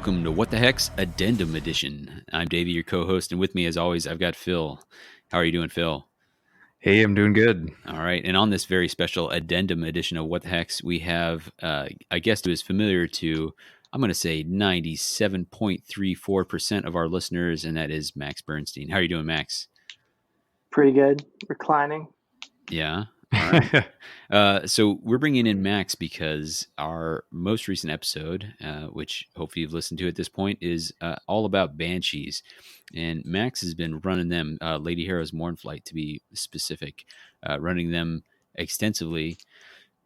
welcome to What the Heck's Addendum Edition. I'm Davey, your co-host, and with me, as always, I've got Phil. How are you doing, Phil? Hey, I'm doing good. All right, and on this very special Addendum Edition of What the Heck's, we have a guest who is familiar to, I'm going to say, 97.34% of our listeners, and that is Max Bernstein. How are you doing, Max? Pretty good. Reclining. Yeah. All right. So we're bringing in Max because our most recent episode, which hopefully you've listened to at this point, is all about Banshees. And Max has been running them, Lady Hero's Mournflight to be specific, running them extensively.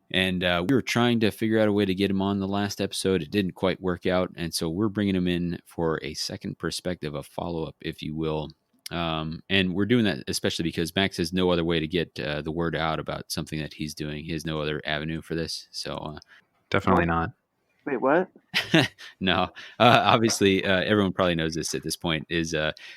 And we were trying to figure out a way to get him on the last episode. It didn't quite work out. And so we're bringing him in for a second perspective, a follow-up, if you will. And we're doing that especially because Max has no other way to get the word out about something that he's doing. He has no other avenue for this. So Definitely not. Wait, what? No, obviously everyone probably knows this at this point is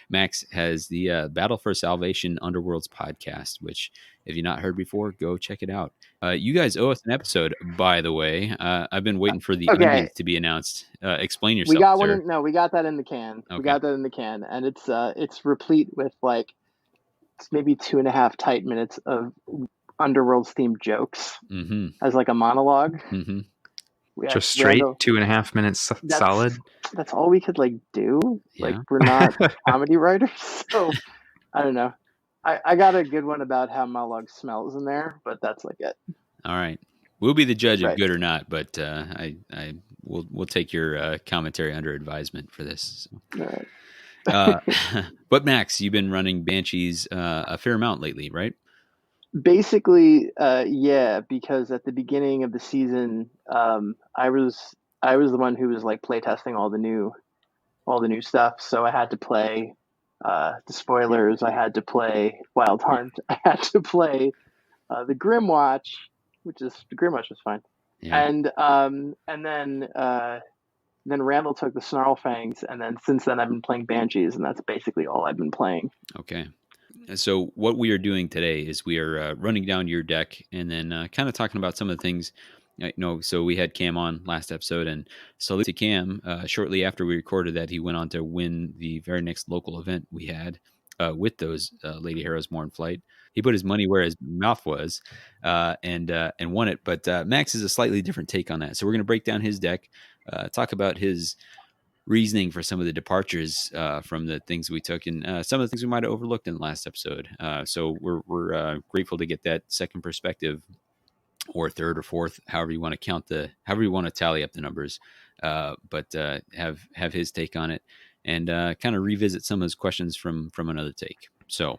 Max has the Battle for Salvation Underworlds podcast, which if you've not heard before, go check it out. You guys owe us an episode, by the way. I've been waiting for the onions to be announced. Explain yourself. We got sir. one. We got that in the can. Okay. We got that in the can, and it's replete with it's maybe 2.5 tight minutes of Underworld's themed jokes as like a monologue. Mm-hmm. Just straight 2.5 minutes solid. That's all we could do. Yeah. We're not comedy writers, so I don't know. I got a good one about how monologue smells in there, but that's it. All right. We'll be the judge of Right. good or not, but we'll take your commentary under advisement for this. All right. But Max, you've been running Banshees a fair amount lately, right? Basically, yeah, because at the beginning of the season, I was the one who was playtesting all the new stuff. So I had to play the spoilers. I had to play Wild Hunt. I had to play the Grymwatch, the Grymwatch was fine. Yeah. And then Randall took the Snarlfangs, and then since then I've been playing Banshees, and that's basically all I've been playing. Okay. So what we are doing today is we are running down your deck and then kind of talking about some of the things. So we had Cam on last episode, and salute to Cam. Shortly after we recorded that, he went on to win the very next local event we had with those Lady Heroes Mournflight. He put his money where his mouth was and won it. But Max is a slightly different take on that. So we're going to break down his deck, talk about his reasoning for some of the departures from the things we took and some of the things we might have overlooked in the last episode. So we're grateful to get that second perspective, or third or fourth, however you want to tally up the numbers, but have his take on it and kind of revisit some of his questions from another take. So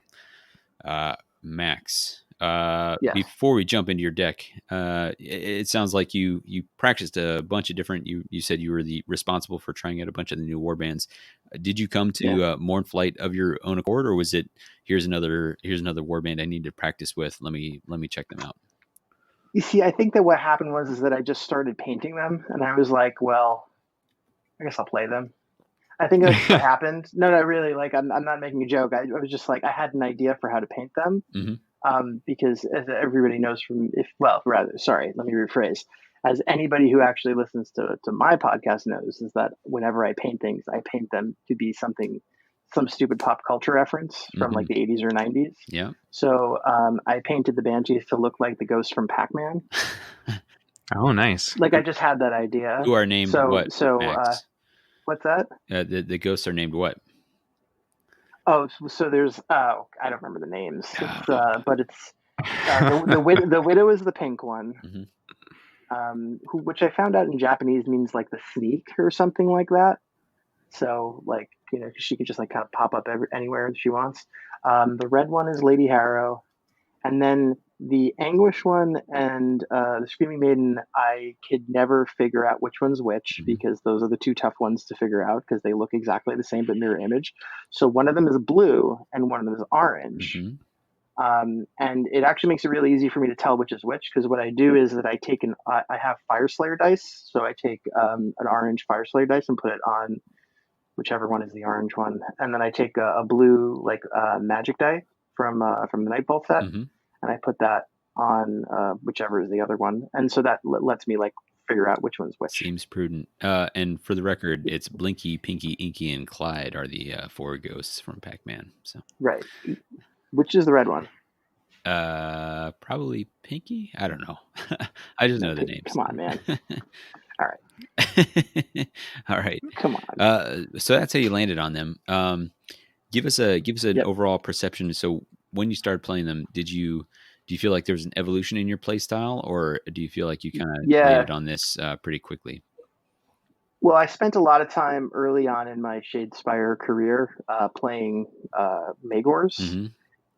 Max, Yes. Before we jump into your deck, it sounds like you practiced a bunch of different. You said you were responsible for trying out a bunch of the new warbands. Did you come to Mournflight of your own accord, or was it here's another warband I need to practice with? Let me check them out. You see, I think that what happened was that I just started painting them, and I was like, well, I guess I'll play them. I think that's what happened. No, really, I'm not making a joke. I was just I had an idea for how to paint them. Mm-hmm. Because as everybody knows let me rephrase. As anybody who actually listens to my podcast knows, is that whenever I paint things, I paint them to be some stupid pop culture reference from the 80s or 90s. Yeah. So I painted the Banshees to look like the ghost from Pac-Man. Oh, nice. I just had that idea. Who are named what? So Max? what's that? The ghosts are named what? Oh, so there's I don't remember the names, but it's the widow is the pink one, which I found out in Japanese means the sneak or something like that. So she could just kind of pop up anywhere she wants. The red one is Lady Harrow, and then the Anguish one and the Screaming Maiden, I could never figure out which one's which, because those are the two tough ones to figure out because they look exactly the same but mirror image. So one of them is blue and one of them is orange. And it actually makes it really easy for me to tell which is which, because what I do is that I have Fire Slayer dice. So I take an orange Fire Slayer dice and put it on whichever one is the orange one. And then I take a blue magic die from the Nightfall set. And I put that on whichever is the other one. And so that lets me figure out which one's which. Seems prudent. And for the record, it's Blinky, Pinky, Inky, and Clyde are the 4 ghosts from Pac-Man. So right. Which is the red one? Probably Pinky. I don't know. I just know the names. Come on, man. All right. All right. Come on. So that's how you landed on them. Give us an overall perception. So when you started playing them, do you feel like there was an evolution in your play style, or do you feel like you kind of landed on this pretty quickly? Well, I spent a lot of time early on in my Shadespire career playing Magors,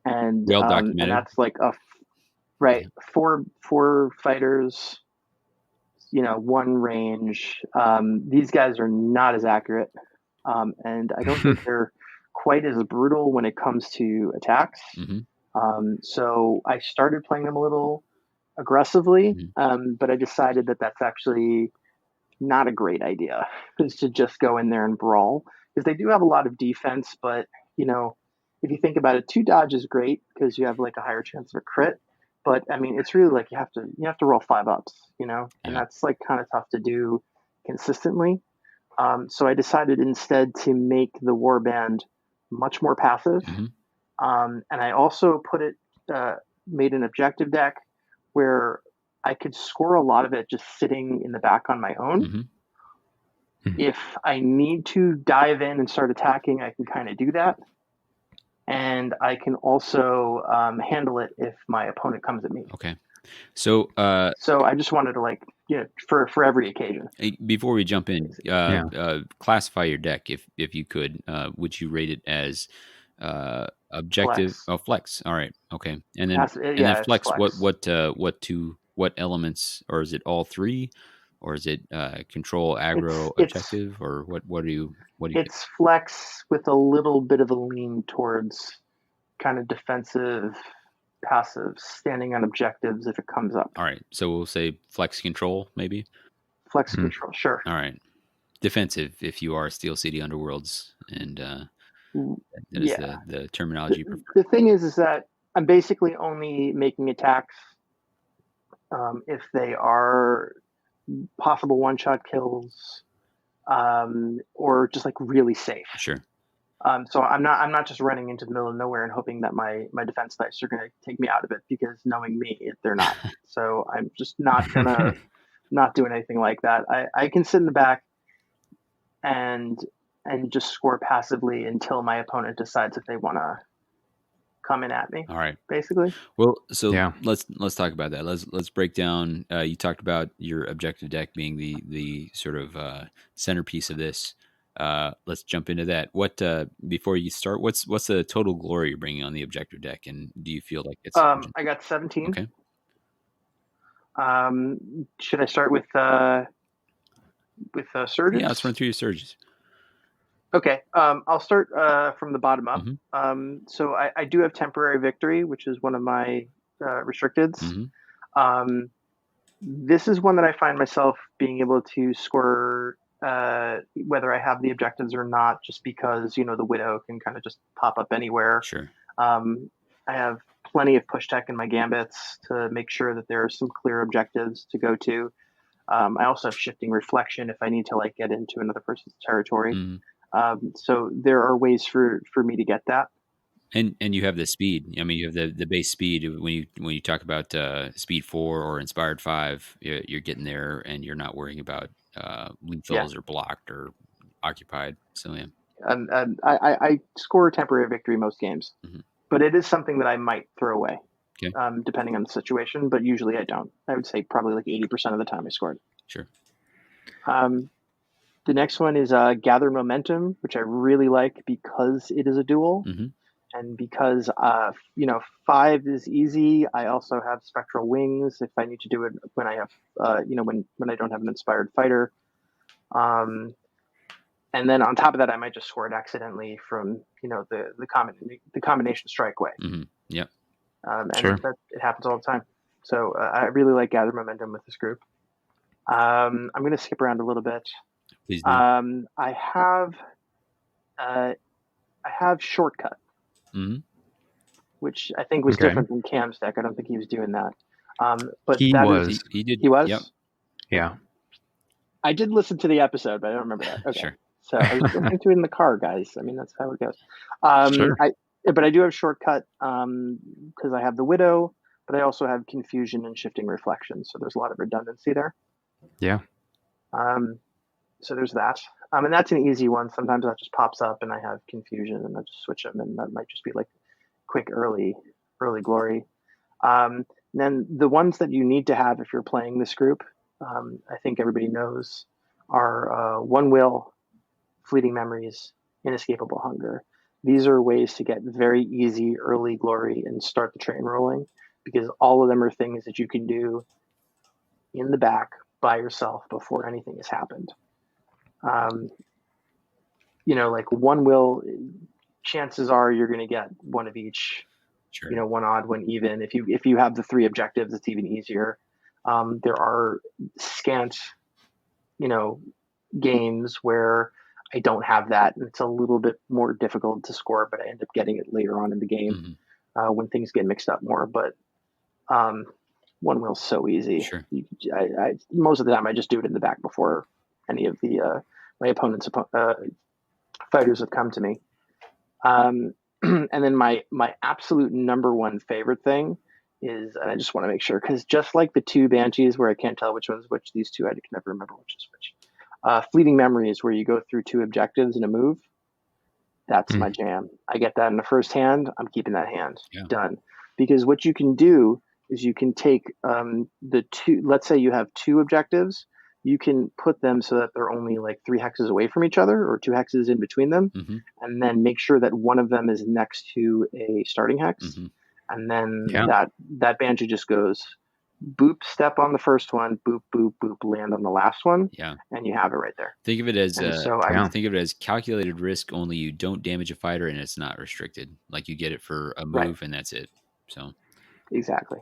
and well documented. And that's like four fighters, 1 range. These guys are not as accurate, and I don't think they're quite as brutal when it comes to attacks. So I started playing them a little aggressively, but I decided that that's actually not a great idea, is to just go in there and brawl, because they do have a lot of defense. But if you think about it, 2 dodge is great because you have like a higher chance of a crit. But I mean, it's really like you have to roll 5 ups, and that's like kind of tough to do consistently. So I decided instead to make the warband much more passive. And I also made an objective deck where I could score a lot of it just sitting in the back on my own. If I need to dive in and start attacking, I can kind of do that. And I can also handle it if my opponent comes at me. Okay. So I just wanted to for every occasion. Before we jump in, classify your deck if you could. Would you rate it as objective? Flex. Oh, flex. All right. Okay. And then that flex. What elements, or is it all 3, or is it control, aggro, objective, or what do you? It's flex with a little bit of a lean towards kind of defensive, passive, standing on objectives if it comes up. All right. So we'll say flex control, maybe. Flex control, sure. All right. Defensive if you are Steel City Underworlds, and that is the terminology. The thing is that I'm basically only making attacks if they are possible 1-shot kills, or just like really safe. Sure. So I'm not just running into the middle of nowhere and hoping that my defense dice are going to take me out of it, because knowing me, they're not. So I'm just not gonna not doing anything like that. I can sit in the back and just score passively until my opponent decides if they want to come in at me. All right. Basically. Well, so let's talk about that. Let's break down. You talked about your objective deck being the sort of centerpiece of this. Let's jump into that. What before you start, what's the total glory you're bringing on the objective deck, and do you feel like it's? I got 17. Okay. Should I start with surges? Yeah, let's run through your surges. Okay, I'll start from the bottom up. So I do have temporary victory, which is one of my restricteds. This is one that I find myself being able to score whether I have the objectives or not, just because the widow can kind of just pop up anywhere. Sure. I have plenty of push tech in my gambits to make sure that there are some clear objectives to go to. I also have shifting reflection if I need to get into another person's territory. So there are ways for me to get that. And you have the speed. I mean, you have the base speed. When you talk about speed 4 or inspired 5, you're getting there, and you're not worrying about lethals or blocked or occupied. So yeah. And I score temporary victory most games, but it is something that I might throw away, depending on the situation. But usually I don't. I would say probably 80% of the time I scored. Sure. The next one is Gather Momentum, which I really like because it is a duel. And because 5 is easy. I also have Spectral Wings if I need to do it when I have when I don't have an inspired fighter. And then on top of that, I might just score it accidentally from the combination strike way. Yep. And it happens all the time. So I really like Gather Momentum with this group. I'm going to skip around a little bit. Please do. I have Shortcut, which I think was different from Cam's deck. I don't think he was doing that. But he was. He did. He was. Yep. Yeah. I did listen to the episode, but I don't remember that. Okay. Sure. So I was listening to it in the car, guys. I mean, that's how it goes. Sure. But I do have shortcut because I have the Widow, but I also have Confusion and Shifting Reflection. So there's a lot of redundancy there. Yeah. So there's that. And that's an easy one. Sometimes that just pops up and I have Confusion and I just switch them, and that might just be like quick early glory. Then the ones that you need to have if you're playing this group, I think everybody knows, are One Will, Fleeting Memories, Inescapable Hunger. These are ways to get very easy early glory and start the train rolling, because all of them are things that you can do in the back by yourself before anything has happened. Like One Will, chances are you're going to get one of each. Sure. One odd, one even. If you have the 3 objectives, it's even easier. There are scant, games where I don't have that, and it's a little bit more difficult to score, but I end up getting it later on in the game when things get mixed up more. But One Will's so easy. Sure. I most of the time I just do it in the back before any of the my opponent's fighters have come to me. And then my absolute number one favorite thing is, and I just want to make sure, because just like the 2 Banshees where I can't tell which one's which, these 2 I can never remember which is which. Fleeting Memories, where you go through 2 objectives in a move, that's my jam. I get that in the first hand, I'm keeping that hand. Done. Because what you can do is you can take the 2, let's say you have 2 objectives, you can put them so that they're only like 3 hexes away from each other, or 2 hexes in between them, and then make sure that one of them is next to a starting hex, and then that Banshee just goes boop, step on the first one, boop, boop, boop, land on the last one, and you have it right there. Think of it as think of it as calculated risk, only you don't damage a fighter and it's not restricted. Like you get it for a move and that's it. So exactly.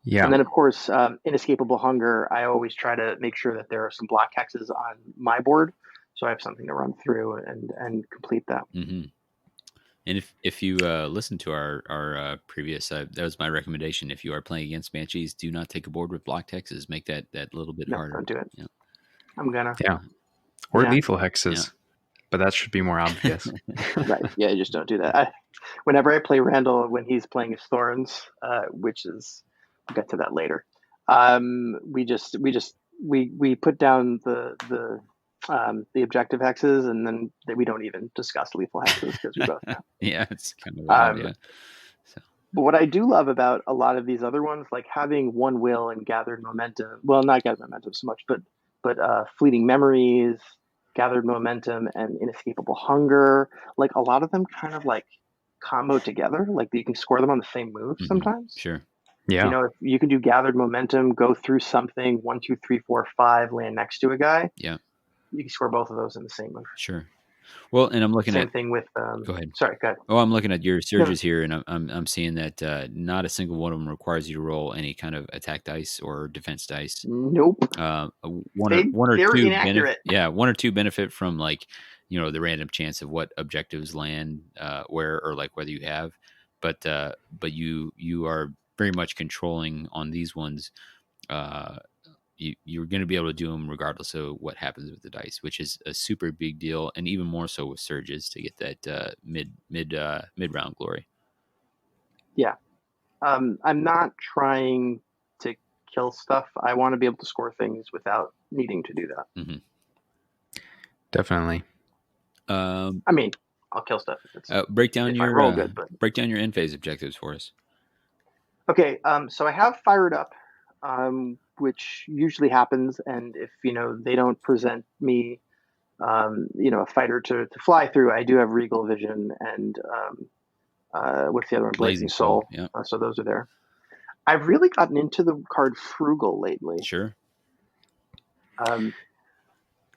Yeah. And then, of course, Inescapable Hunger, I always try to make sure that there are some black hexes on my board, so I have something to run through and complete that. And if you listen to our previous, that was my recommendation. If you are playing against Banshees, do not take a board with blocked hexes. Make that little bit harder. Don't do it. Yeah. I'm gonna. Yeah. Or lethal hexes. But that should be more obvious. Right. Yeah, just don't do that. Whenever I play Randall when he's playing his Thorns, which is, we'll get to that later. We put down the objective hexes, and then we don't even discuss lethal hexes because we both know. Yeah, it's kind of wild, So. But what I do love about a lot of these other ones, like having One Will and Gathered Momentum, well, not Gathered Momentum so much, but Fleeting Memories, Gathered Momentum, and Inescapable Hunger, like a lot of them kind of like combo together, like you can score them on the same move sometimes. Sure. Yeah. If you can do Gathered Momentum, go through something 1, 2, 3, 4, 5, land next to a guy. Yeah. You can score both of those in the same move. Sure. Well, and I'm looking same thing with. Go ahead. Sorry, go ahead. Oh, I'm looking at your surges here, and I'm seeing that not a single one of them requires you to roll any kind of attack dice or defense dice. Nope. One or they're two inaccurate. One or two benefit from like the random chance of what objectives land where, or like whether you have, but you are very much controlling on these ones. You're going to be able to do them regardless of what happens with the dice, which is a super big deal, and even more so with surges to get that mid round glory. Yeah, I'm not trying to kill stuff. I want to be able to score things without needing to do that. Definitely. I mean, I'll kill stuff if it's break down your roll good, but break down your end phase objectives for us. Okay, so I have fired up. Which usually happens, and if they don't present me a fighter to fly through, I do have Regal Vision and what's the other one, Blazing Soul. Yeah. So those are there. I've really gotten into the card Frugal lately. Sure.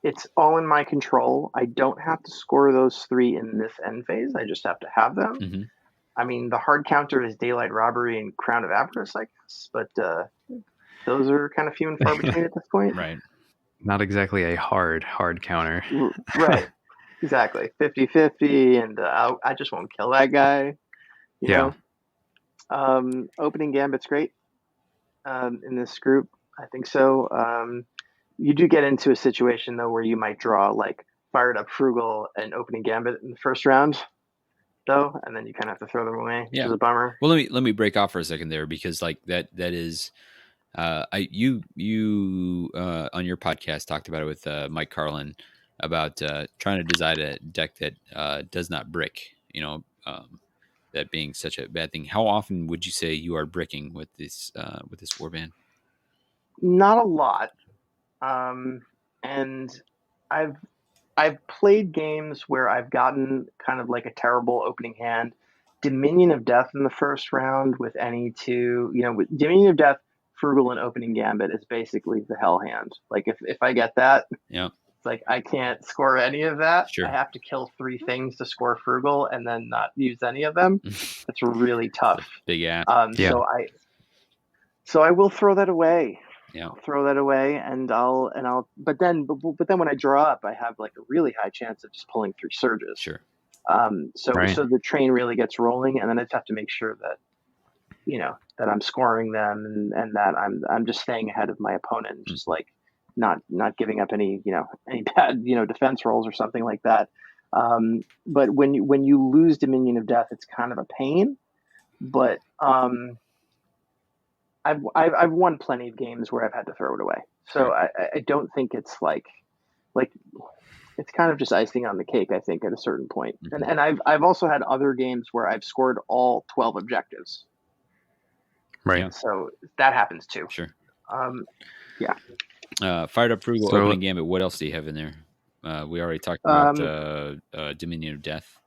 It's all in my control. I don't have to score those 3 in this end phase. I just have to have them. I mean, the hard counter is Daylight Robbery and Crown of Avarice, I guess, but those are kind of few and far between at this point. Right. Not exactly a hard counter. Right. Exactly. 50-50, and I just won't kill that guy. You know? Opening Gambit's great in this group. I think so. You do get into a situation though where you might draw like Fired Up Frugal and Opening Gambit in the first round, though, and then you kind of have to throw them away, which is a bummer. Well, let me break off for a second there, because like that is, you on your podcast talked about it with Mike Carlin about trying to design a deck that does not brick. That being such a bad thing. How often would you say you are bricking with this warband? Not a lot, and I've played games where I've gotten kind of like a terrible opening hand. Dominion of Death in the first round with any two, with Dominion of Death, Frugal, and Opening Gambit is basically the hell hand. Like if I get that, it's like I can't score any of that. Sure. I have to kill 3 things to score Frugal and then not use any of them. It's really tough. Big ass. So I will throw that away. Yeah. I'll throw that away, and I'll. But then when I draw up, I have like a really high chance of just pulling 3 surges. Sure. So the train really gets rolling, and then I just have to make sure that, that I'm scoring them, and that I'm just staying ahead of my opponent, just like not giving up any bad defense rolls or something like that. But when you lose Dominion of Death, it's kind of a pain. But I've won plenty of games where I've had to throw it away, so I don't think it's like it's kind of just icing on the cake, I think, at a certain point. And I've also had other games where I've scored all 12 objectives. Right. So that happens too. Sure. Fired Up Frugal, Opening Gambit. What else do you have in there? We already talked about Dominion of Death.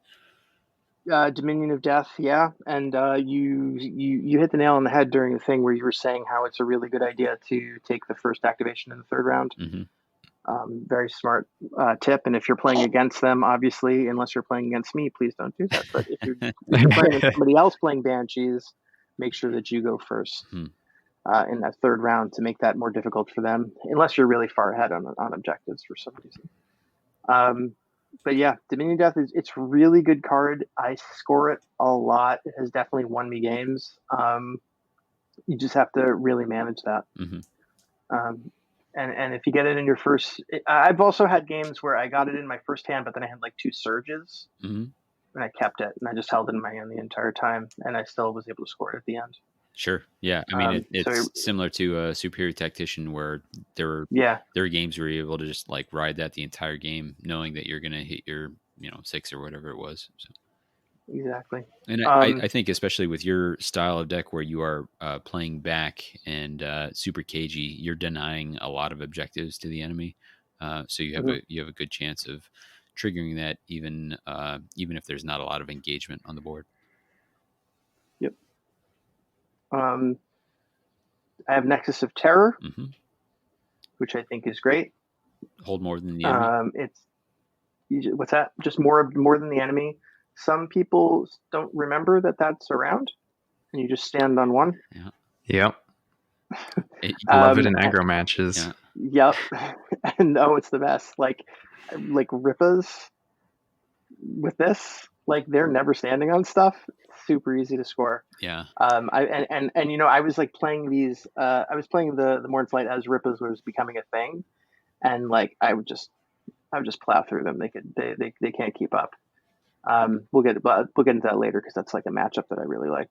Dominion of Death, yeah, and you hit the nail on the head during the thing where you were saying how it's a really good idea to take the first activation in the third round. Very smart tip, and if you're playing against them, obviously, unless you're playing against me, please don't do that. But if you're playing against somebody else playing Banshees, make sure that you go first in that third round to make that more difficult for them, unless you're really far ahead on objectives for some reason. But yeah, Dominion Death it's a really good card. I score it a lot. It has definitely won me games. You just have to really manage that. And if you get it in your first, I've also had games where I got it in my first hand, but then I had like 2 surges, and I kept it, and I just held it in my hand the entire time, and I still was able to score it at the end. Sure. Yeah. I mean, it's similar to a Superior Tactician, where there are games where you're able to just like ride that the entire game, knowing that you're going to hit your 6 or whatever it was. So. Exactly. And I think especially with your style of deck where you are playing back and super cagey, you're denying a lot of objectives to the enemy. So you have a good chance of triggering that even if there's not a lot of engagement on the board. Yep. I have Nexus of Terror, which I think is great. Hold more than the enemy. What's that? Just more than the enemy. Some people don't remember that that's around, and you just stand on one. Yeah. Yep. I love it in aggro matches. Yeah. Yep. And it's the best. Like Rippas with this, like they're never standing on stuff. It's super easy to score. Yeah. I was like playing these. I was playing the Mornflight as Rippas was becoming a thing, and like I would just plow through them. They can't keep up. We'll get into that later because that's like a matchup that I really like.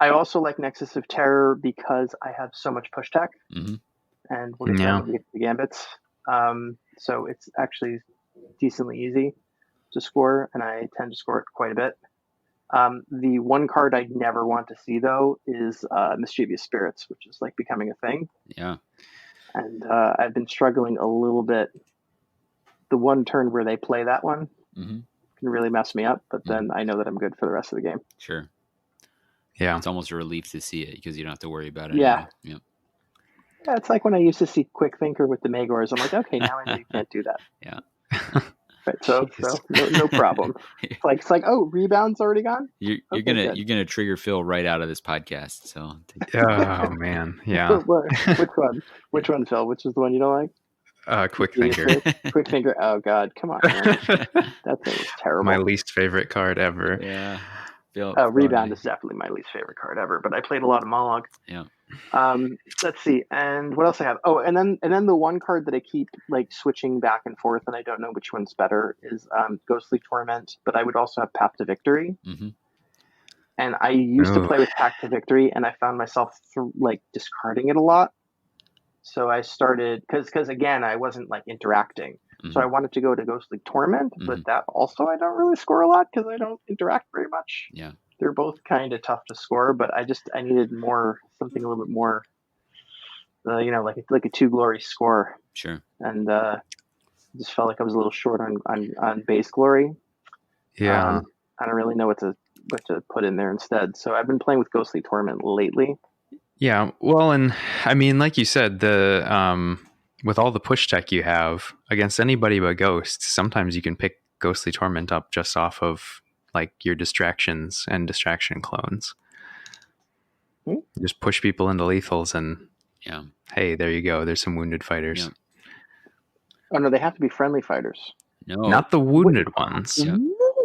I also like Nexus of Terror because I have so much push tech, and we'll get to the gambits. So it's actually decently easy to score, and I tend to score it quite a bit. The one card I never want to see though is Mischievous Spirits, which is like becoming a thing. Yeah, and I've been struggling a little bit. The one turn where they play that one. Can really mess me up, but then I know that I'm good for the rest of the game. Sure. Yeah. It's almost a relief to see it because you don't have to worry about it. Yeah. Anymore. Yeah, it's like when I used to see Quick Thinker with the Magors. I'm like, okay, now I know you can't do that. Yeah. Right, so no problem. It's like, oh, rebound's already gone? You're gonna trigger Phil right out of this podcast. So oh man. Yeah. Which one, Phil? Which is the one you don't like? Quick Thinker. Quick Thinker. Oh God, come on, man. That thing is terrible. My least favorite card ever. Yeah. Rebound is definitely my least favorite card ever, but I played a lot of Mollog. Yeah. Let's see, and what else I have? Oh, and then the one card that I keep like switching back and forth, and I don't know which one's better, is Ghostly Torment. But I would also have Path to Victory. Mm-hmm. And I used to play with Path to Victory, and I found myself like discarding it a lot. So I started because again I wasn't like interacting, so I wanted to go to Ghostly Torment, but that also I don't really score a lot because I don't interact very much. Yeah, they're both kind of tough to score, but I needed something a little bit more, like a 2 glory score. Sure. And just felt like I was a little short on base glory. Yeah. I don't really know what to put in there instead. So I've been playing with Ghostly Torment lately. Yeah, well, and I mean, like you said, the with all the push tech you have against anybody but ghosts, sometimes you can pick Ghostly Torment up just off of like your distractions and distraction clones. Just push people into lethals, and hey, there you go. There's some wounded fighters. Yeah. Oh no, they have to be friendly fighters. No, not the wounded ones. Yeah.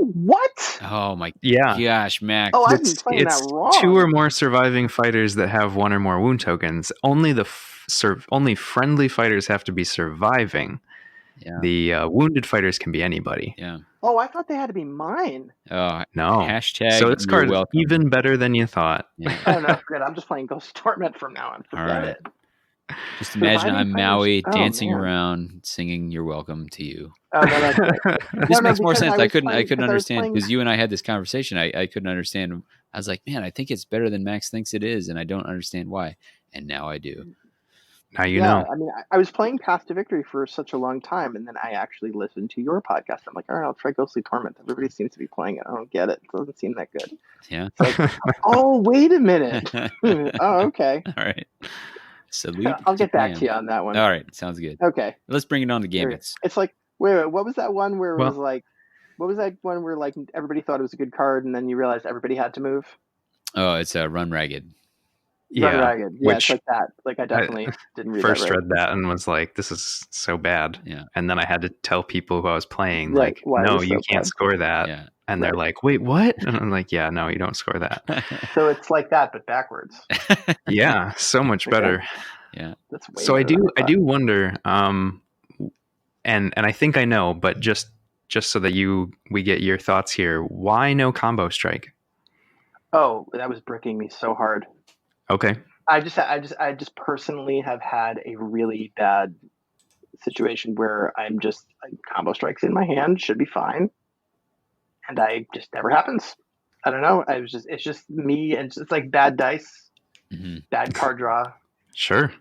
What? Oh my gosh, Max! Oh, I've been playing that wrong. 2 or more surviving fighters that have 1 or more wound tokens. Only only friendly fighters have to be surviving. Yeah. The wounded fighters can be anybody. Yeah. Oh, I thought they had to be mine. No. Hashtag. So this card is even better than you thought. Yeah. Oh no, forget it. I'm just playing Ghost Torment from now on. Forget it. Just imagine I'm Maui dancing around, singing "You're Welcome" to you. Oh, no, that's right. This makes more sense. I couldn't understand because you and I had this conversation. I couldn't understand. I was like, man, I think it's better than Max thinks it is, and I don't understand why. And now I do. Now you know. I mean, I was playing Path to Victory for such a long time, and then I actually listened to your podcast. I'm like, all right, I'll try Ghostly Torment. Everybody seems to be playing it. I don't get it. It doesn't seem that good. Yeah. It's like, oh, wait a minute. Oh, okay. All right. I'll get back to you on that one. All right, sounds good. Okay, let's bring it on to Gambits. It's like, wait, what was that one where it was like, what was that one where like everybody thought it was a good card, and then you realized everybody had to move? Oh, it's a Run Ragged. Run Ragged. Yeah, it's like that. Like I definitely didn't read first read that and was like, this is so bad. Yeah, and then I had to tell people who I was playing, like, no, you can't score that. Yeah. And they're like, wait, what? And I'm like, yeah, no, you don't score that. So it's like that, but backwards. Yeah, so much better. Yeah. That's way so I do wonder, and I think I know, but just so that we get your thoughts here, why no combo strike? Oh, that was bricking me so hard. Okay. I just personally have had a really bad situation where I'm just combo strikes in my hand, should be fine. And I just never happens. I don't know. It's just me, and it's like bad dice, bad card draw. Sure.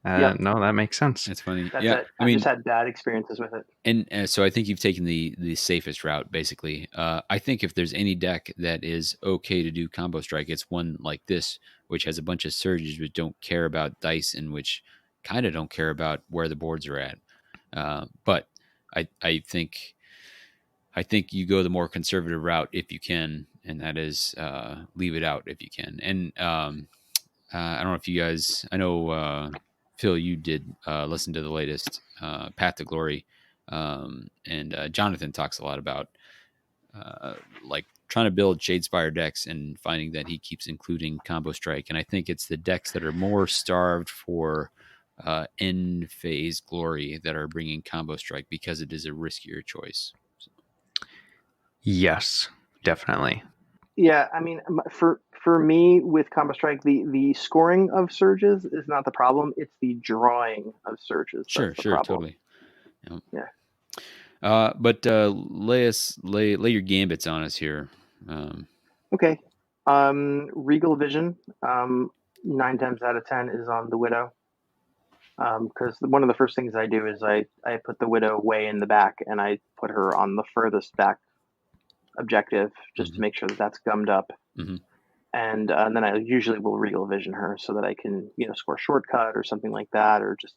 No, that makes sense. It's funny. That's it. I mean, just had bad experiences with it. And so I think you've taken the safest route, basically. I think if there's any deck that is okay to do combo strike, it's one like this, which has a bunch of surges which don't care about dice and which kind of don't care about where the boards are at. But I think you go the more conservative route if you can, and that is leave it out if you can. And I don't know if you guys, I know Phil, you did listen to the latest Path to Glory, and Jonathan talks a lot about like trying to build Shadespire decks and finding that he keeps including combo strike. And I think it's the decks that are more starved for end phase glory that are bringing combo strike because it is a riskier choice. So. Yes, definitely. Yeah, I mean, for me with combo strike, the scoring of surges is not the problem; it's the drawing of surges. Sure, totally. Yeah. But lay your gambits on us here. Okay. Regal Vision, 9 times out of 10 is on the Widow. Because one of the first things I do is I put the Widow way in the back, and I put her on the furthest back objective just to make sure that that's gummed up. And then I usually will Regal Vision her so that I can score shortcut or something like that, or just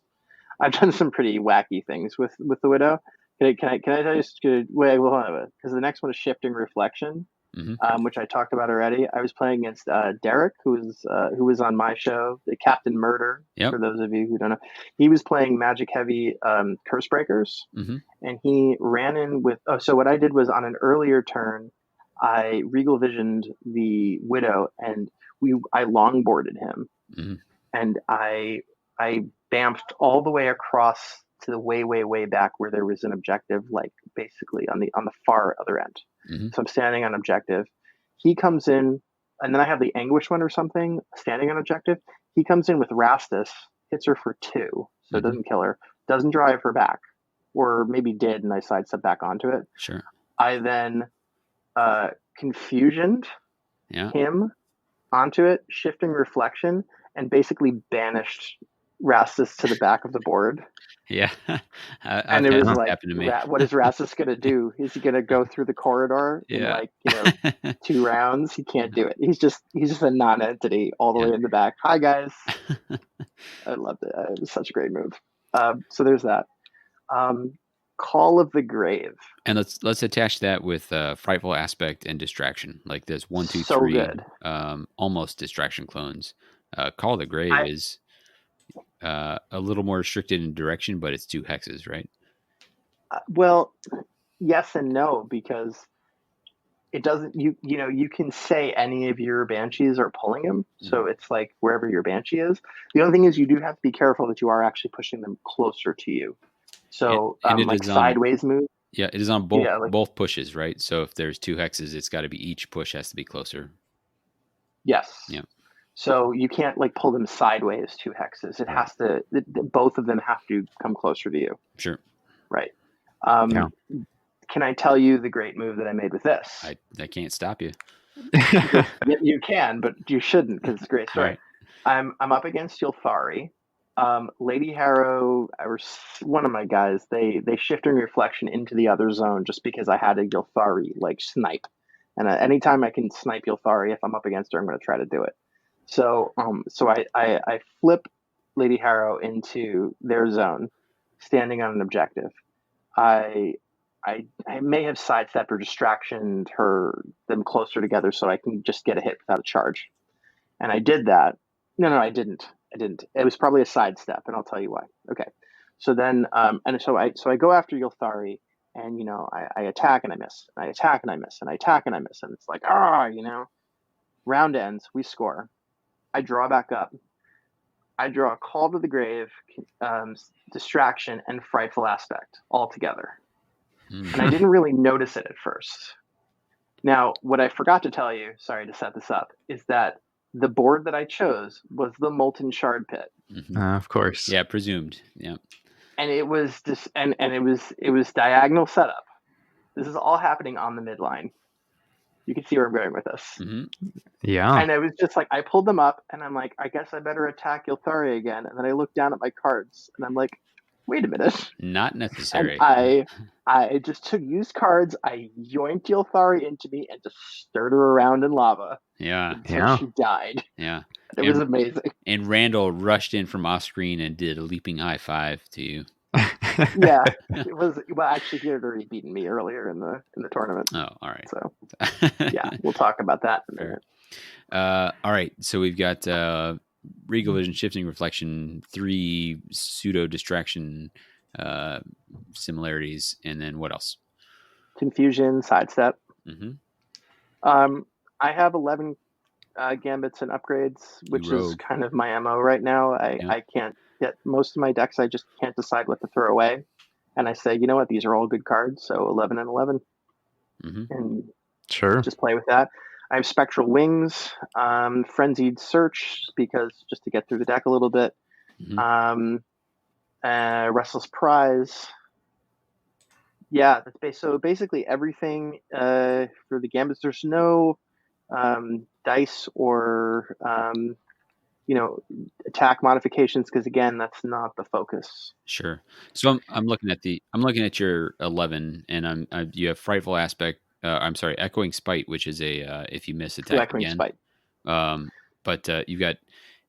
I've done some pretty wacky things with the Widow. Can I tell you? Wait, hold on, because the next one is Shifting Reflection, which I talked about already. I was playing against Derek, who was on my show, the Captain Murder. Yep. For those of you who don't know, he was playing Magic Heavy Curse Breakers, and he ran in with. Oh, so what I did was on an earlier turn, I Regal Visioned the Widow, and I longboarded him. and I bamped all the way across to the way back where there was an objective, like basically on the far other end. Mm-hmm. So I'm standing on objective. He comes in, and then I have the Anguish one or something standing on objective. He comes in with Rastus, hits her for 2, so Mm-hmm. it doesn't kill her, doesn't drive her back, or maybe did, and I sidestep back onto it. Sure. I then confusioned Yeah. him onto it, shifting reflection, and basically banished Rastus to the back of the board. Yeah. And it was like, happened to me. what is Rastus going to do? Is he going to go through the corridor in Yeah. like, 2 rounds? He can't do it. He's just a non-entity all the way in the back. Hi, guys. I loved it. It was such a great move. So there's that. Call of the Grave. And let's attach that with Frightful Aspect and Distraction. Like there's 1, 2, So 3, good. almost Distraction clones. Call of the Grave is a little more restricted in direction, but it's 2 hexes, right? Well, yes and no, because it doesn't. You can say any of your Banshees are pulling him, so it's like wherever your Banshee is. The only thing is you do have to be careful that you are actually pushing them closer to you. So and it like is sideways move. Yeah, it is on both pushes, right? So if there's 2 hexes, it's got to be each push has to be closer. Yes. Yeah. So you can't like pull them sideways 2 hexes. It has to. Both of them have to come closer to you. Sure. Right. Yeah. Can I tell you the great move that I made with this? I can't stop you. You can, but you shouldn't because it's a great story. Right. I'm up against Ylthari. Lady Harrow, or one of my guys, they shifted reflection into the other zone just because I had a Ylthari like snipe, and anytime I can snipe Ylthari, if I'm up against her, I'm going to try to do it. So I flip Lady Harrow into their zone, standing on an objective. I may have sidestepped or distractioned them closer together so I can just get a hit without a charge, and I did that. No, I didn't. It was probably a sidestep, and I'll tell you why. Okay, so then, and so I go after Ylthari, and I attack and I miss, and I attack and I miss, and I attack and I miss, and it's like round ends, we score. I draw back up. I draw a Call to the Grave, Distraction, and Frightful Aspect all together, and I didn't really notice it at first. Now, what I forgot to tell you, sorry to set this up, is that the board that I chose was the Molten Shard Pit. Of course. Yeah, presumed. Yeah. And it was just and it was diagonal setup. This is all happening on the midline. You can see where I'm going with this. Mm-hmm. Yeah. And it was just like I pulled them up, and I'm like, I guess I better attack Ylthari again. And then I look down at my cards, and I'm like, wait a minute. Not necessary. And I just took used cards. I yoinked Ylthari into me and just stirred her around in lava. Yeah. Until she died. Yeah. It was amazing. And Randall rushed in from off screen and did a leaping high five to you. Yeah, it was. Well, actually, he had already beaten me earlier in the tournament. Oh, all right. So, yeah, we'll talk about that in a minute. All right. So we've got Regal Vision, Shifting Reflection, 3 pseudo distraction similarities, and then what else? Confusion, Sidestep. Mm-hmm. I have 11 gambits and upgrades, which is kind of my MO right now. I can't get most of my decks. I just can't decide what to throw away. And I say, you know what? These are all good cards. So 11 and 11. Mm-hmm. And sure, just play with that. I have Spectral Wings, Frenzied Search, because just to get through the deck a little bit. Mm-hmm. Restless Prize. Yeah, so basically everything for the gambits. There's no dice or attack modifications because again, that's not the focus. Sure. So I'm looking at your 11, and you have Frightful Aspect. I'm sorry, Echoing Spite, which is a if you miss attack Echoing again. Spite. But you've got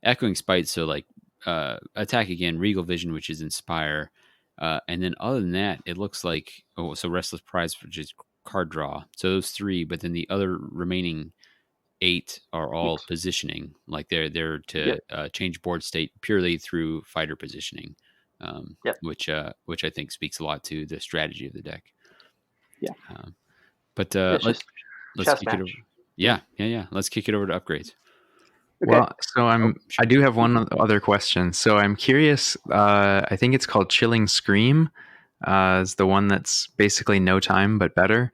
Echoing Spite, so like attack again, Regal Vision, which is Inspire, and then other than that, it looks like so Restless Prize, which is card draw. So those 3, but then the other remaining 8 are all positioning, like they're to change board state purely through fighter positioning, which I think speaks a lot to the strategy of the deck. Yeah. But let's kick it over. Yeah. Let's kick it over to upgrades. Okay. Well, so Oh, I sure. do have one other question. So I'm curious. I think it's called Chilling Scream. Is the one that's basically no time but better.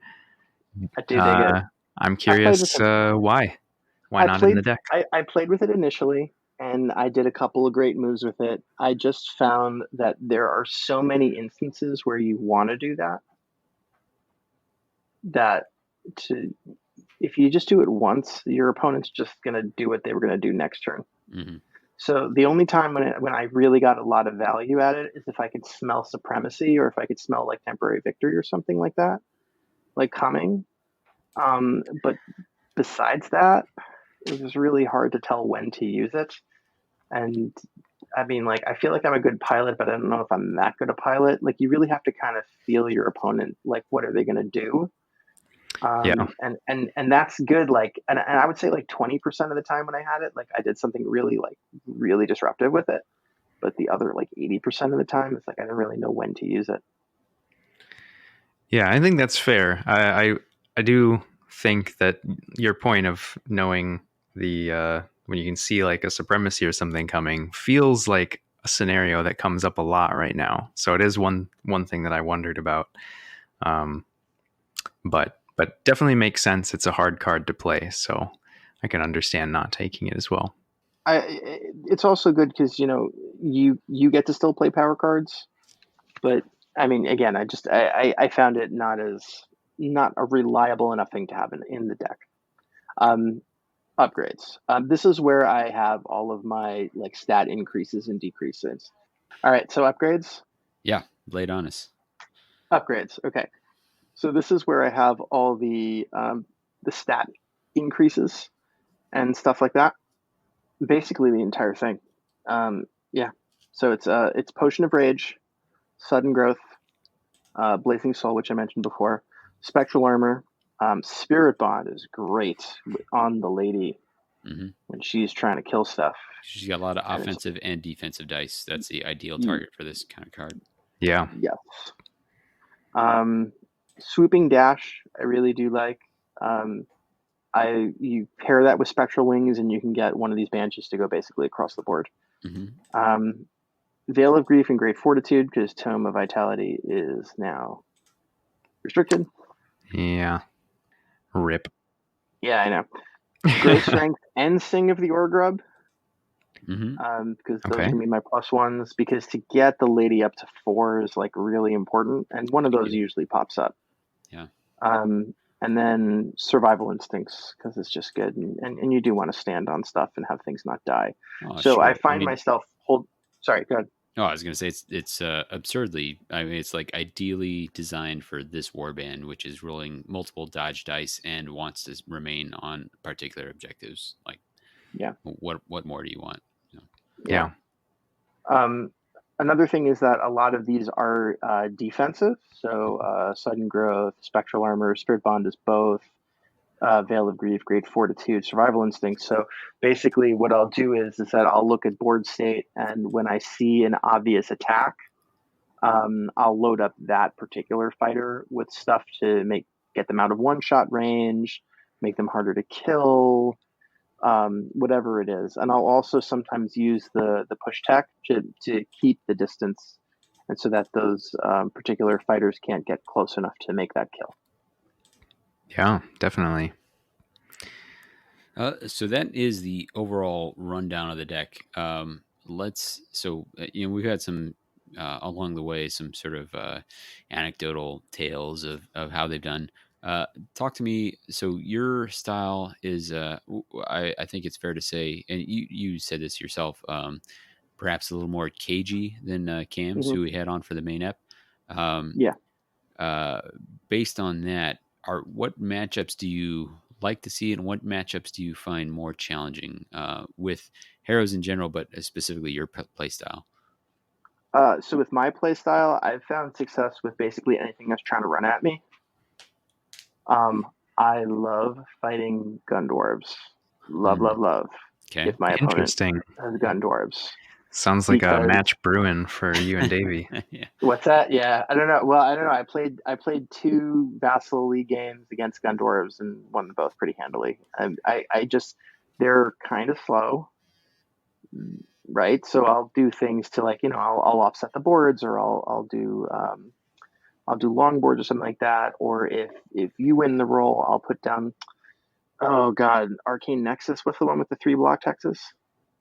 I do dig it. Uh, I'm I played with curious it. why. Why I not in the played. deck? I played with it initially, and I did a couple of great moves with it. I just found that there are so many instances where you want to do that. That to if you just do it once, your opponent's just gonna do what they were gonna do next turn. Mm-hmm. So the only time when I really got a lot of value at it is if I could smell supremacy, or if I could smell like temporary victory or something like that, like coming. But besides that, it was really hard to tell when to use it. And I mean, like, I feel like I'm a good pilot, but I don't know if I'm that good a pilot. Like, you really have to kind of feel your opponent. Like, what are they going to do? Yeah. And that's good. Like, and I would say like 20% of the time when I had it, like, I did something really disruptive with it. But the other like 80% of the time, it's like I didn't really know when to use it. Yeah, I think that's fair. I do think that your point of knowing the when you can see like a supremacy or something coming feels like a scenario that comes up a lot right now. So it is one thing that I wondered about. Um, but definitely makes sense. It's a hard card to play, so I can understand not taking it as well. It's also good because you get to still play power cards, but I mean, again, I found it not a reliable enough thing to have in the deck. Um, Upgrades. This is where I have all of my like stat increases and decreases. All right, so upgrades. Yeah, lay it on us. Upgrades. Okay, so this is where I have all the stat increases and stuff like that. Basically, the entire thing. Yeah. So it's Potion of Rage, Sudden Growth, Blazing Soul, which I mentioned before, Spectral Armor. Spirit Bond is great on the lady Mm-hmm. when she's trying to kill stuff. She's got a lot of And offensive and defensive dice. That's the ideal target for this kind of card. Yeah. yes. Swooping Dash, I really do like. Um, you pair that with Spectral Wings, and you can get one of these Banshees to go basically across the board. Mm-hmm. Veil of Grief and Great Fortitude, because Tome of Vitality is now restricted. Yeah. Rip. Yeah, I know. Great Strength and Sing of the Orgrub, Mm-hmm. because those Okay. can be my +1s. Because to get the lady up to 4 is like really important, and one of those usually pops up. Yeah. And then Survival Instincts, because it's just good, and you do want to stand on stuff and have things not die. Oh, So I sure. find myself Sorry, go ahead. No, I was gonna say it's absurdly. I mean, it's like ideally designed for this warband, which is rolling multiple dodge dice and wants to remain on particular objectives. Like, Yeah, what more do you want? yeah. Another thing is that a lot of these are defensive. So Sudden Growth, Spectral Armor, Spirit Bond is both. Veil of Grief, Great Fortitude, Survival Instinct. So basically, what I'll do is that I'll look at board state, and when I see an obvious attack, I'll load up that particular fighter with stuff to get them out of one-shot range, make them harder to kill, whatever it is. And I'll also sometimes use the push tech to keep the distance, and so that those particular fighters can't get close enough to make that kill. Yeah, definitely. So that is the overall rundown of the deck. We've had some along the way, some sort of anecdotal tales of how they've done. Talk to me. So your style is, I think it's fair to say, and you said this yourself, perhaps a little more cagey than Cam's, Mm-hmm. who we had on for the main ep. Um, Yeah. uh, Based on that, what matchups do you like to see, and what matchups do you find more challenging with heroes in general, but specifically your play style? So with my play style, I've found success with basically anything that's trying to run at me. I love fighting gun dwarves. Love. Okay. If my opponent Interesting. has gun dwarves. Sounds like a Because match brewing for you and Davey. Yeah. what's that? Yeah, I don't know. Well, I don't know. I played 2 Vassal League games against gun dwarves and won them both pretty handily. I just they're kind of slow, right? So I'll do things to like, I'll offset the boards, or I'll do longboards or something like that. Or if you win the roll, I'll put down, oh god, Arcane Nexus. What's the one with the 3 block Texas?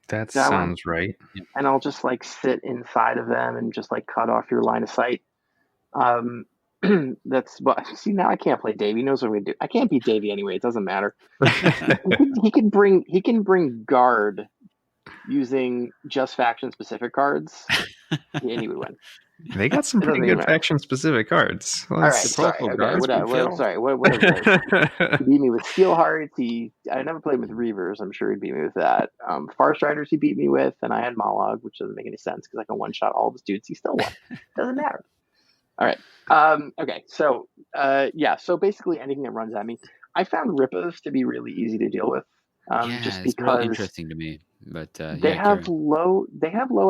That That one. sounds right. And I'll just like sit inside of them and just like cut off your line of sight. That's what. See, now I can't play Dave. He knows what we do. I can't beat Davey anyway. It doesn't matter. He can bring guard using just faction specific cards, and he would win. They got some pretty good faction specific cards. All right, sorry. Okay, whatever. Sorry, whatever. He beat me with Steel Hearts. I never played with Reavers. I'm sure he beat me with that. Farstriders he beat me with, and I had Mollog, which doesn't make any sense because I can one shot all of his dudes. He still won. Doesn't matter. All right. Okay. So, So basically, anything that runs at me, I found Rippos to be really easy to deal with. Just it's because real interesting to me. But they have low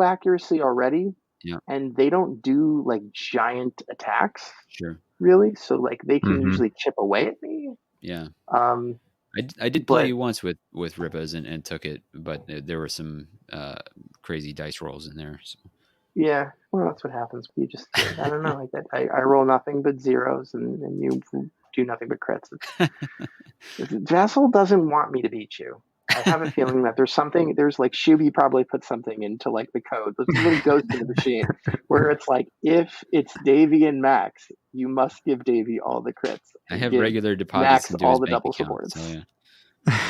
accuracy already. Yeah. And they don't do like giant attacks. Sure. Really. So like they can usually chip away at me. Yeah. I did play you once with Rippos and took it, but there were some crazy dice rolls in there. So. Yeah, well, that's what happens. You just, I don't know. I roll nothing but zeros, and you do nothing but crits. Vassal doesn't want me to beat you. I have a feeling that there's like Shuby probably put something into like the code. There's a little ghost in the machine where it's like, if it's Davey and Max, you must give Davey all the crits. I have regular deposits Max into all his the bank double account, supports. so yeah.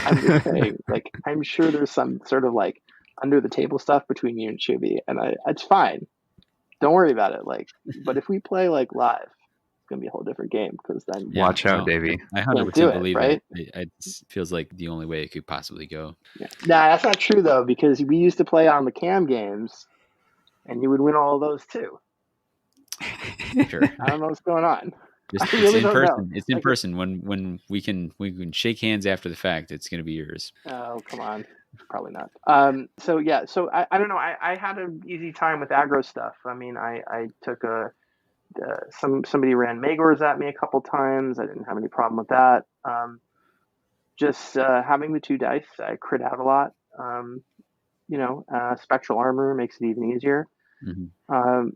I'm just saying, like, I'm sure there's some sort of like under the table stuff between you and Shuby, and it's fine. Don't worry about it. Like, but if we play like live, it's gonna be a whole different game because then watch out, Davey. I 100% believe right? It feels like the only way it could possibly go. Yeah. Nah, that's not true though, because we used to play on the cam games, and you would win all of those too. Sure. I don't know what's going on. It's in person. It's in person. When we can shake hands after the fact, it's going to be yours. Oh, come on. Probably not. So I don't know. I had an easy time with aggro stuff. I mean, I took somebody ran Magors at me a couple times. I didn't have any problem with that. Just having the 2 dice, I crit out a lot. Spectral armor makes it even easier. And I'm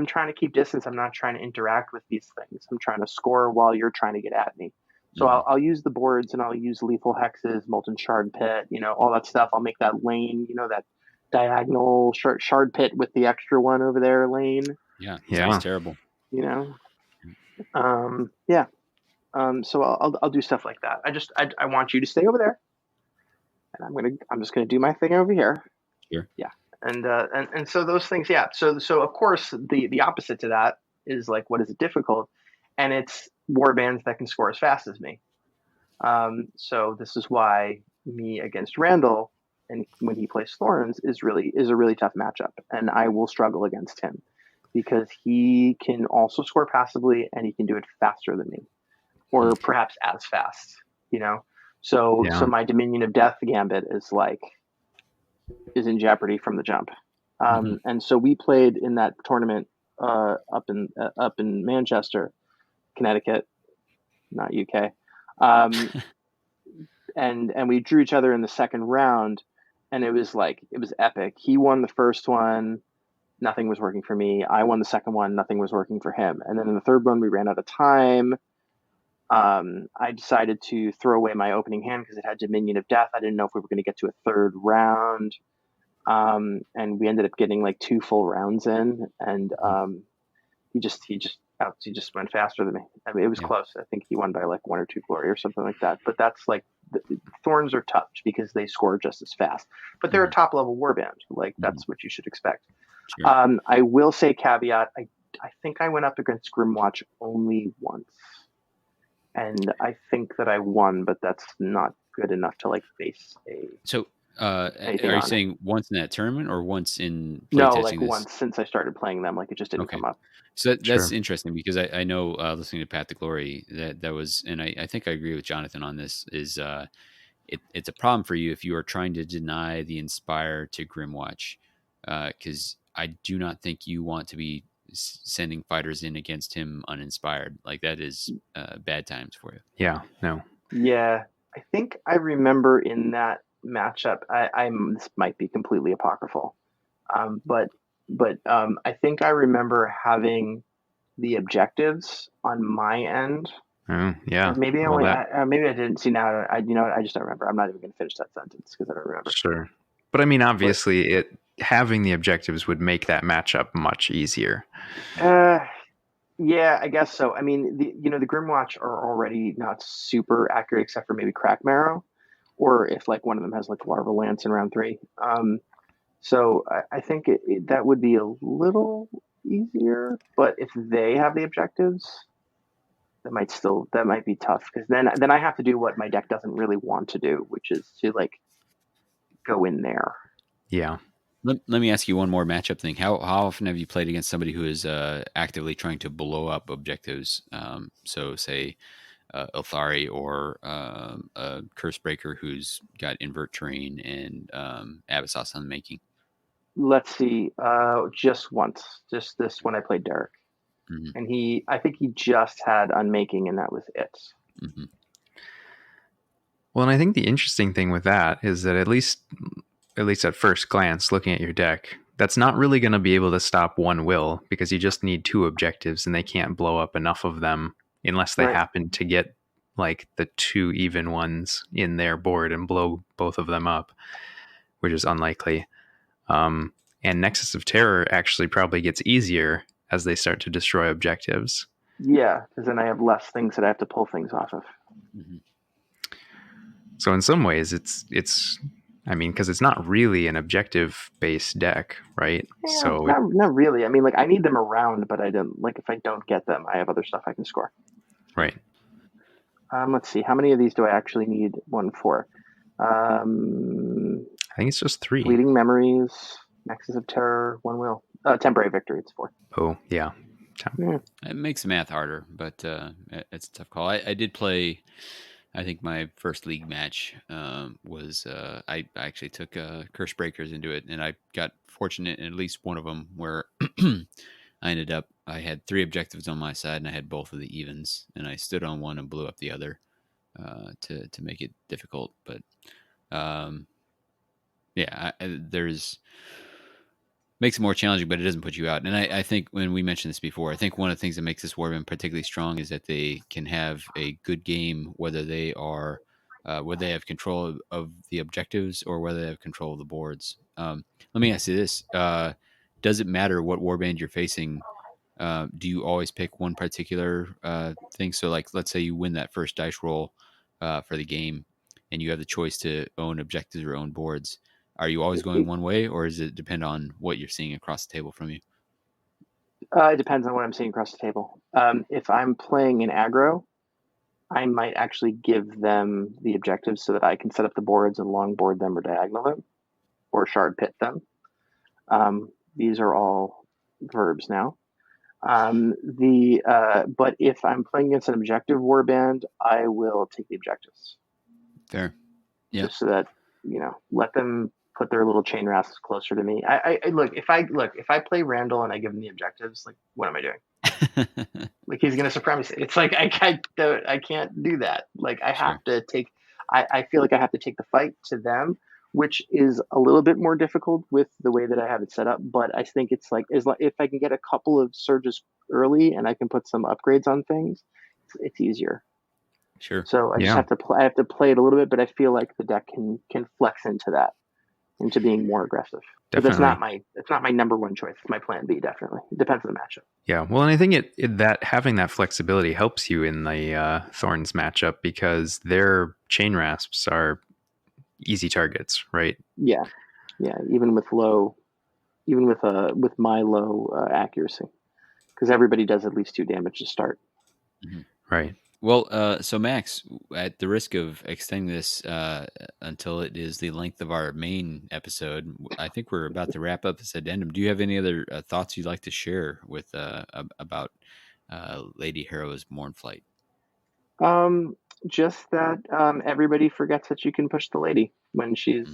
trying to keep distance. I'm not trying to interact with these things. I'm trying to score while you're trying to get at me. So I'll use the boards, and I'll use lethal hexes, molten shard pit, all that stuff. I'll make that lane, that diagonal shard pit with the extra one over there lane. Yeah. Sounds terrible. So I'll do stuff like that. I want you to stay over there, and I'm just gonna do my thing over here. Sure. Yeah. And so those things, yeah. So of course the opposite to that is like, what is it difficult? And it's warbands that can score as fast as me. So this is why me against Randall, and when he plays Thorns, is a really tough matchup, and I will struggle against him because he can also score passively, and he can do it faster than me, or perhaps as fast. So my Dominion of Death gambit is in jeopardy from the jump. And so we played in that tournament up in Manchester, Connecticut, not UK. And we drew each other in the second round, and it was epic. He won the first one, nothing was working for me. I won the second one, nothing was working for him. And then in the third one, we ran out of time. I decided to throw away my opening hand because it had Dominion of Death. I didn't know if we were going to get to a third round. And we ended up getting like 2 full rounds in, and he just went faster than me. I mean, it was close. I think he won by like 1 or 2 glory or something like that. But that's like Thorns are tough because they score just as fast. But they're a top level warband. Like that's what you should expect. Sure. I will say caveat. I think I went up against Grymwatch only once, and I think that I won, but that's not good enough to like base a. So. Are you saying once in that tournament or once in play no, testing like once since I started playing them, like it just didn't come up. So that's interesting because I know listening to Path to Glory that was, and I think I agree with Jonathan on this, is it's a problem for you if you are trying to deny the Inspire to Grymwatch, because I do not think you want to be sending fighters in against him uninspired. Like that is bad times for you. Yeah, no. Yeah. I think I remember in that matchup. This might be completely apocryphal, but I think I remember having the objectives on my end. Oh, yeah. Or maybe Well, that maybe I didn't see now. I just don't remember. I'm not even going to finish that sentence because I don't remember. sure. But I mean, But obviously, having the objectives would make that matchup much easier. yeah, I guess so. I mean, the Grymwatch are already not super accurate except for maybe Crack Marrow, or if like one of them has like Larval Lance in round 3. So I think that would be a little easier. But if they have the objectives, that might be tough because then I have to do what my deck doesn't really want to do, which is to like go in there. Yeah. Let me ask you one more matchup thing. How often have you played against somebody who is actively trying to blow up objectives? So say Ilthari or a Curse Breaker who's got invert terrain and Abyssos on the making. Let's see. Just once, just this when I played Derek, Mm-hmm. and I think he just had Unmaking, and that was it. Mm-hmm. Well, and I think the interesting thing with that is that at least at first glance, looking at your deck, that's not really going to be able to stop one will because you just need 2 objectives and they can't blow up enough of them unless they Right. happen to get like the 2 even ones in their board and blow both of them up, which is unlikely. And Nexus of Terror actually probably gets easier as they start to destroy objectives. Yeah, because then I have less things that I have to pull things off of. Mm-hmm. So in some ways, it's I mean, because it's not really an objective-based deck, right? Yeah, So not really. I mean, like I need them around, but I don't like if I don't get them, I have other stuff I can score. right. Let's see, how many of these do I actually need one for? I think it's just 3. Fleeting Memories, Nexus of Terror, one will. Temporary Victory, it's 4. Oh, yeah. It makes the math harder, but it's a tough call. I did play. I think my first league match was I actually took Curse Breakers into it, and I got fortunate in at least one of them where I had 3 objectives on my side, and I had both of the evens, and I stood on one and blew up the other to make it difficult. But yeah, there's makes it more challenging, but it doesn't put you out. And I think when we mentioned this before, I think one of the things that makes this warband particularly strong is that they can have a good game, whether they are whether they have control of the objectives or whether they have control of the boards. Let me ask you this: does it matter what warband you're facing? Do you always pick one particular thing? So, like, let's say you win that first dice roll for the game, and you have the choice to own objectives or own boards. Are you always going one way, or does it depend on what you're seeing across the table from you? It depends on what I'm seeing across the table. If I'm playing in aggro, I might actually give them the objectives so that I can set up the boards and longboard them or diagonal them or shard pit them. These are all verbs now. But if I'm playing against an objective warband, I will take the objectives. Fair. Yeah. Just so that, let them put their little chain rasps closer to me. I look, if I play Randall and I give him the objectives, like, what am I doing? Like, he's gonna supremacy. It's like I can't do that. Like, I have to take. I feel like I have to take the fight to them, which is a little bit more difficult with the way that I have it set up. But I think it's like if I can get a couple of surges early and I can put some upgrades on things, it's easier. Sure. So I just have to I have to play it a little bit, but I feel like the deck can flex into that, into being more aggressive. But it's not my number one choice. It's my plan B, definitely. It depends on the matchup. Yeah, well, and I think that having that flexibility helps you in the Thorns matchup because their chain rasps are easy targets, right? Yeah. Even with my low accuracy, because everybody does at least 2 damage to start. Mm-hmm. Right. Well, so Max, at the risk of extending this until it is the length of our main episode, I think we're about to wrap up this addendum. Do you have any other thoughts you'd like to share with about Lady Hero's Mournflight? Just that everybody forgets that you can push the lady when she's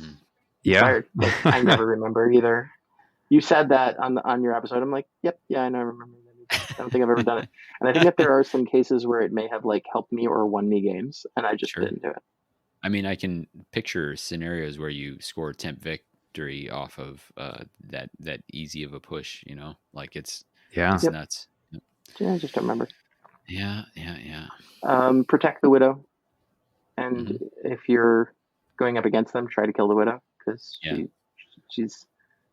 inspired. Yeah. Like, I never remember either. You said that on your episode. I'm like, yep, yeah, I know, I remember that. I don't think I've ever done it. And I think that there are some cases where it may have like helped me or won me games, and I just didn't do it. I mean, I can picture scenarios where you score temp victory off of that easy of a push. Like it's Yeah. it's Yep. nuts. Yep. Yeah, I just don't remember. Yeah. Protect the widow, and Hmm. if you're going up against them, try to kill the widow because Yeah. she's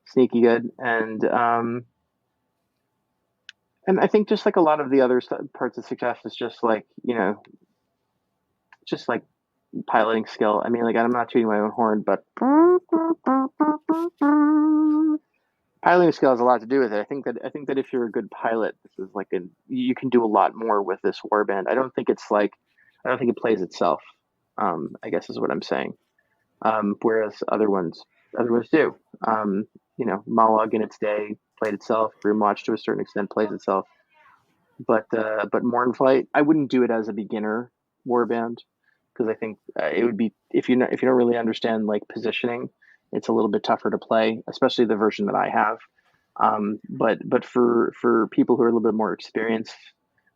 sneaky good, and I think just like a lot of the other parts of success is just like just like piloting skill. I mean, like I'm not tooting my own horn, but piloting skill has a lot to do with it. I think that if you're a good pilot, this is like you can do a lot more with this warband. I don't think it plays itself. I guess is what I'm saying. Whereas other ones do. Monologue in its day played itself. Grymwatch to a certain extent plays itself. But Mournflight, I wouldn't do it as a beginner warband because I think it would be if you don't really understand like positioning, it's a little bit tougher to play, especially the version that I have. But for people who are a little bit more experienced,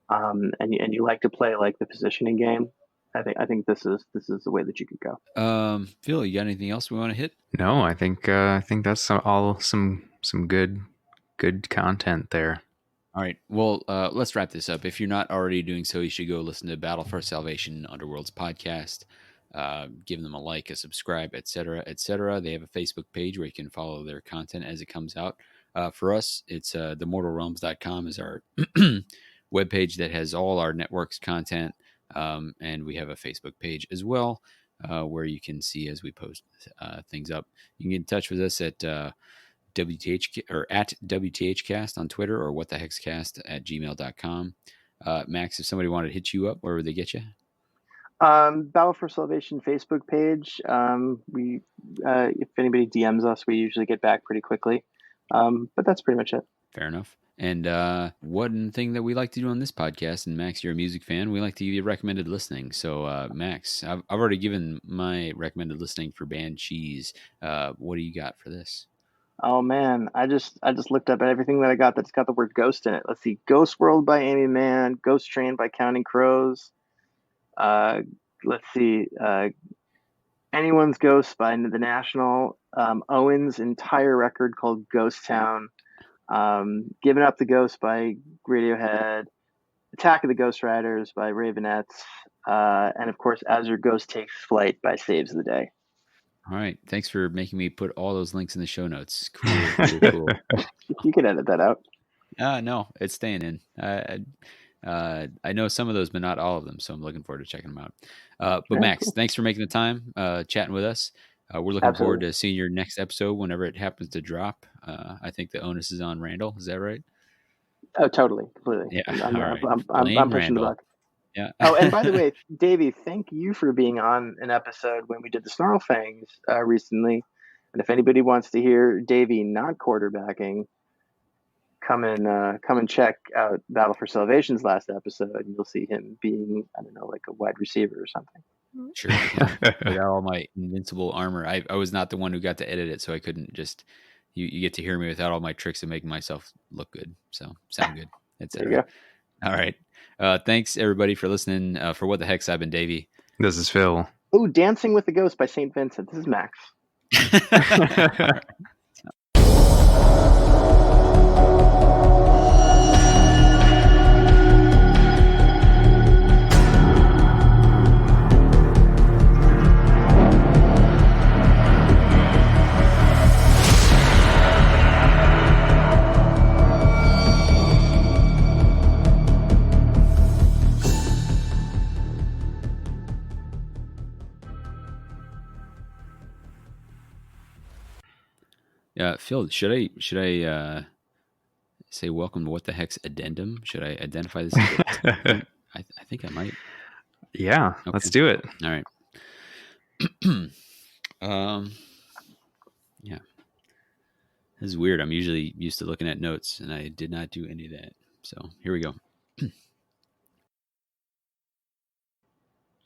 and you like to play like the positioning game, I think this is the way that you could go. Phil, you got anything else we want to hit? No, I think that's all some good content there. All right. Well, let's wrap this up. If you're not already doing so, you should go listen to Battle for Salvation Underworld's podcast. Give them a like, a subscribe, etc., etc. They have a Facebook page where you can follow their content as it comes out. For us, it's themortalrealms.com is our webpage that has all our network's content. And we have a Facebook page as well where you can see as we post things up. You can get in touch with us at WTH or at WTHcast on Twitter or what the heckscast at gmail.com. Max, if somebody wanted to hit you up, where would they get you? Battle for Salvation Facebook page. We if anybody DMs us, we usually get back pretty quickly. But that's pretty much it. Fair enough. And one thing that we like to do on this podcast, and Max, you're a music fan, we like to give you recommended listening. So, Max, I've already given my recommended listening for Banshees. What do you got for this? Oh man, I just looked up everything that I got that's got the word ghost in it. Let's see, Ghost World by Amy Mann, Ghost Train by Counting Crows. Uh, let's see, Anyone's Ghost by The National. Owen's entire record called Ghost Town. Giving Up the Ghost by Radiohead. Attack of the Ghost Riders by Ravenettes. And of course, As Your Ghost Takes Flight by Saves the Day. All right. Thanks for making me put all those links in the show notes. Cool. You can edit that out. No, it's staying in. I know some of those, but not all of them. So I'm looking forward to checking them out. But Max, Cool. thanks for making the time, chatting with us. We're looking forward Absolutely. to seeing your next episode whenever it happens to drop. I think the onus is on Randall. Is that right? Oh, totally, completely. Yeah. I'm, All I'm, right. I'm, I'm, Blame I'm pushing the Randall. buck. Yeah. Oh, and by the way, Davey, thank you for being on an episode when we did the Snarl Fangs recently. And if anybody wants to hear Davey not quarterbacking, come and check out Battle for Salvation's last episode, and you'll see him being, I don't know, like a wide receiver or something. Sure. Yeah. Without all my invincible armor, I was not the one who got to edit it, so I couldn't just. You get to hear me without all my tricks of making myself look good. So sound good, There you etc. go. All right. Thanks everybody for listening. For What the Heck's, I've been Davey. This is Phil. Oh, Dancing with the Ghost by St. Vincent. This is Max. All right. Phil, should I say welcome to What the Heck's addendum? Should I identify this? I think I might. Yeah, Okay. let's do it. All right. Yeah. This is weird. I'm usually used to looking at notes, and I did not do any of that. So here we go.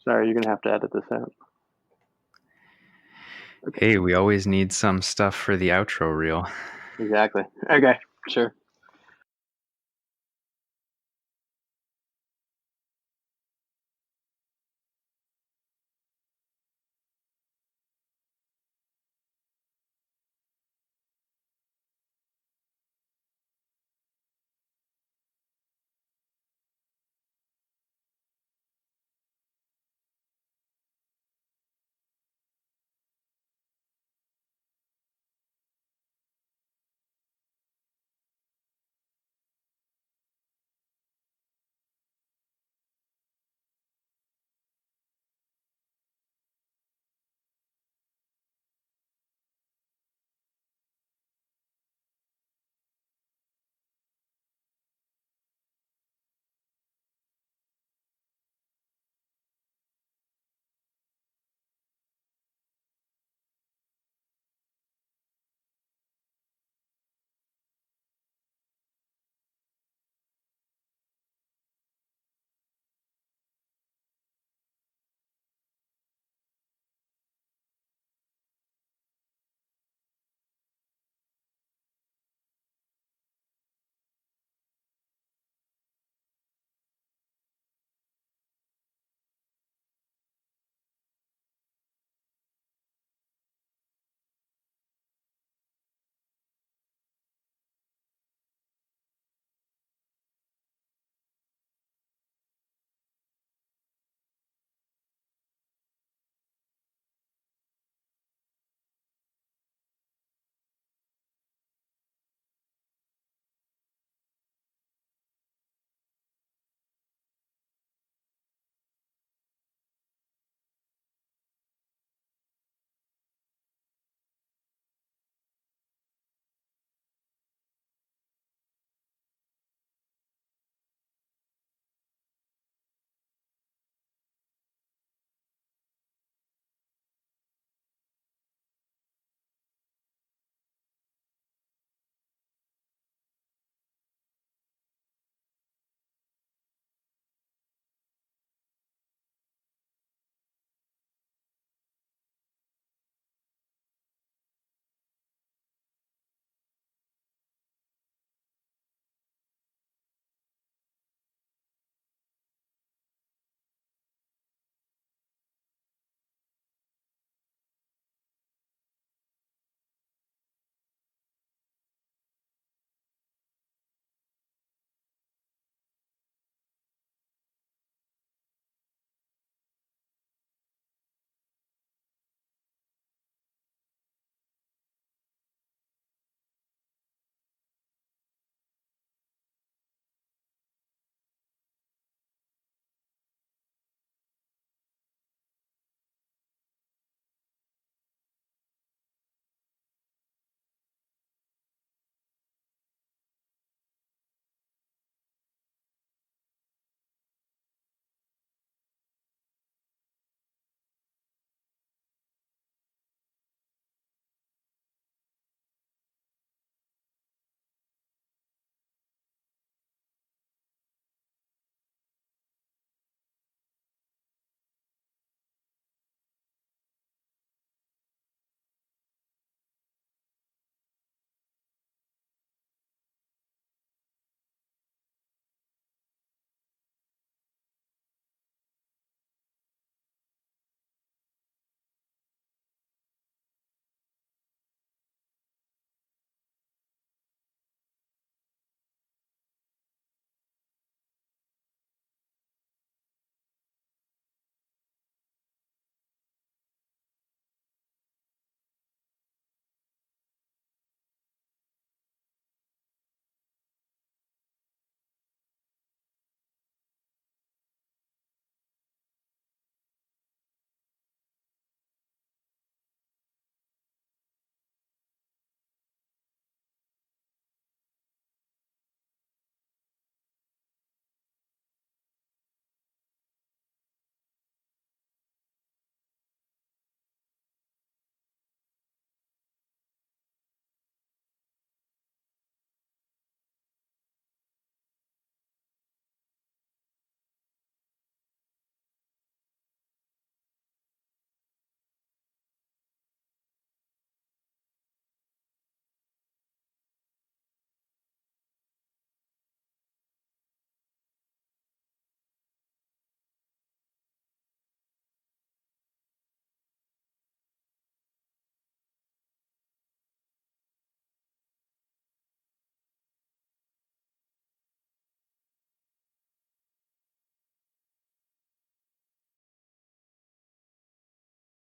Sorry, you're going to have to edit this out. Okay. Hey, we always need some stuff for the outro reel. Exactly. Okay, sure.